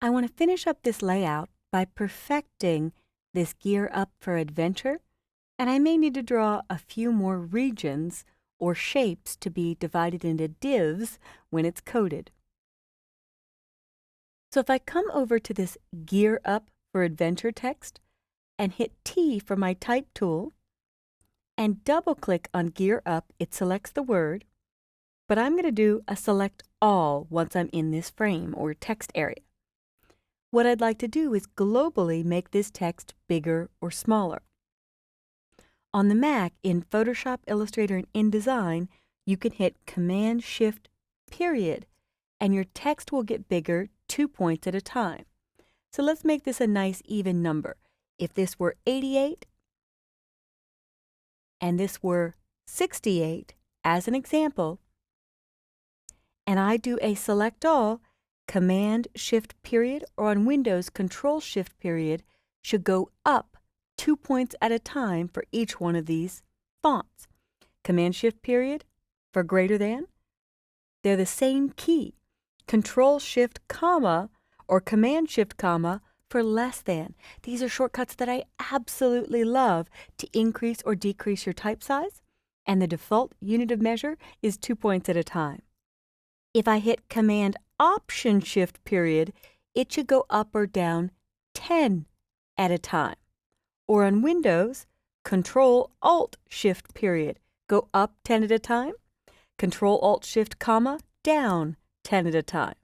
I want to finish up this layout by perfecting this gear up for adventure, and I may need to draw a few more regions or shapes to be divided into divs when it's coded. So if I come over to this gear up for adventure text and hit T for my type tool and double click on gear up, it selects the word, but I'm going to do a select all once I'm in this frame or text area. What I'd like to do is globally make this text bigger or smaller. On the Mac, in Photoshop, Illustrator, and InDesign, you can hit Command-Shift, period, and your text will get bigger 2 points at a time. So let's make this a nice even number. If this were 88 and this were 68, as an example, and I do a select all, Command-Shift, period, or on Windows, Control-Shift, period, should go up 2 points at a time for each one of these fonts. Command-Shift, period, for greater than, they're the same key. Control-Shift, comma, or Command-Shift, comma, for less than. These are shortcuts that I absolutely love to increase or decrease your type size, and the default unit of measure is 2 points at a time. If I hit Command-Option-Shift, period, it should go up or down 10 at a time. Or on Windows, Control-Alt-Shift, period, go up 10 at a time. Control-Alt-Shift, comma, down 10 at a time.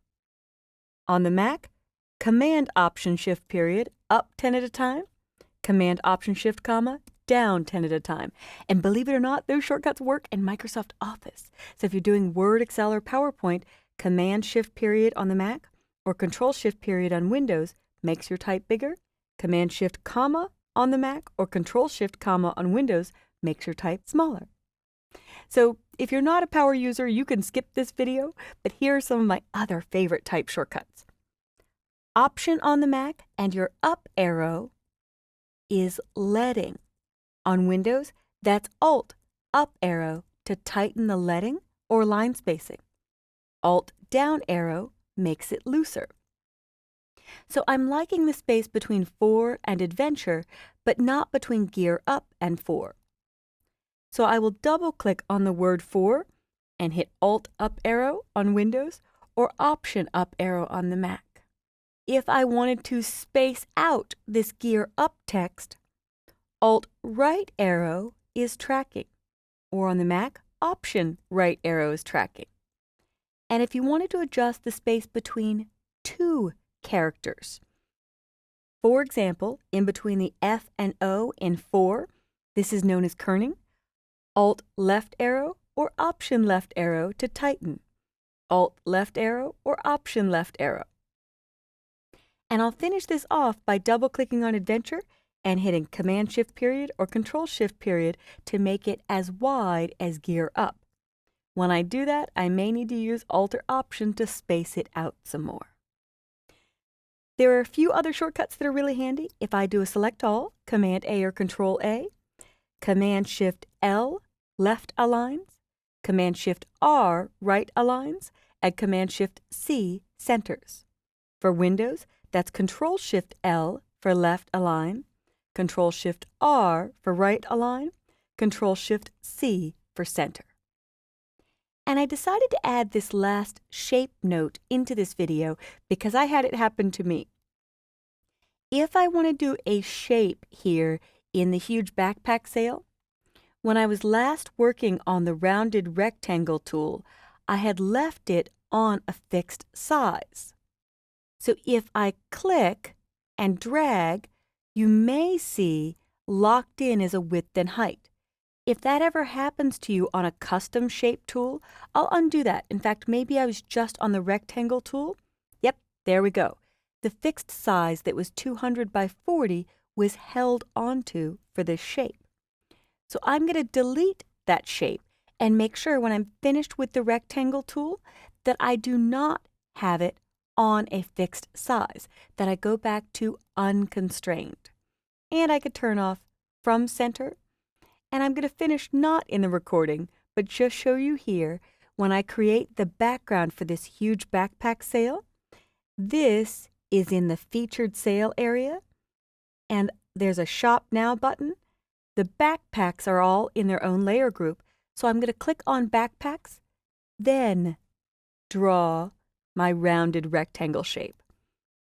On the Mac, Command-Option-Shift, period, up 10 at a time. Command-Option-Shift, comma, down 10 at a time. And believe it or not, those shortcuts work in Microsoft Office. So if you're doing Word, Excel, or PowerPoint, Command-Shift, period on the Mac or Control-Shift, period on Windows makes your type bigger. Command-Shift, comma on the Mac or Control-Shift, comma on Windows makes your type smaller. So if you're not a power user, you can skip this video, but here are some of my other favorite type shortcuts. Option on the Mac and your up arrow is leading. On Windows, that's Alt, up arrow to tighten the leading or line spacing. Alt, down arrow makes it looser. So I'm liking the space between 4 and adventure, but not between gear up and 4. So I will double click on the word 4 and hit Alt up arrow on Windows or Option up arrow on the Mac. If I wanted to space out this gear up text, Alt right arrow is tracking, or on the Mac, Option right arrow is tracking. And if you wanted to adjust the space between 2 characters, for example, in between the F and O in 4, this is known as kerning, Alt left arrow or Option left arrow to tighten, Alt left arrow or Option left arrow. And I'll finish this off by double-clicking on Adventure and hitting Command-Shift, period or Control-Shift, period to make it as wide as gear up. When I do that, I may need to use Alt or Option to space it out some more. There are a few other shortcuts that are really handy. If I do a Select All, Command-A or Control-A, Command-Shift-L, left aligns, Command-Shift-R, right aligns, and Command-Shift-C, centers. For Windows, that's Control-Shift-L for left align, Control-Shift-R for right align, Control-Shift-C for center. And I decided to add this last shape note into this video because I had it happen to me. If I want to do a shape here in the huge backpack sale, when I was last working on the rounded rectangle tool, I had left it on a fixed size. So if I click and drag, you may see locked in as a width and height. If that ever happens to you on a custom shape tool, I'll undo that. In fact, maybe I was just on the rectangle tool. Yep, there we go. The fixed size that was 200 by 40 was held onto for this shape. So I'm going to delete that shape and make sure when I'm finished with the rectangle tool that I do not have it on a fixed size, that I go back to unconstrained. And I could turn off from center. And I'm going to finish not in the recording, but just show you here when I create the background for this huge backpack sale. This is in the featured sale area, and there's a Shop Now button. The backpacks are all in their own layer group, so I'm going to click on backpacks, then draw my rounded rectangle shape.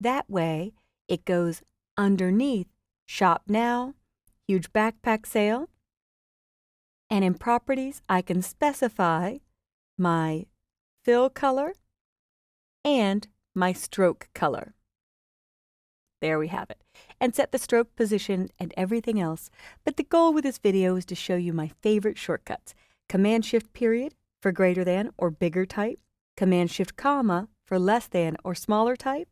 That way, it goes underneath Shop Now, Huge Backpack Sale, and in Properties, I can specify my fill color and my stroke color. There we have it. And set the stroke position and everything else. But the goal with this video is to show you my favorite shortcuts. Command-Shift-Period for greater than or bigger type. Command-Shift-Comma for less than or smaller type.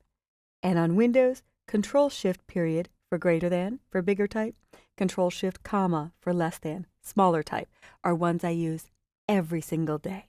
And on Windows, Control-Shift-Period for greater than for bigger type. Control-Shift-Comma for less than smaller type are ones I use every single day.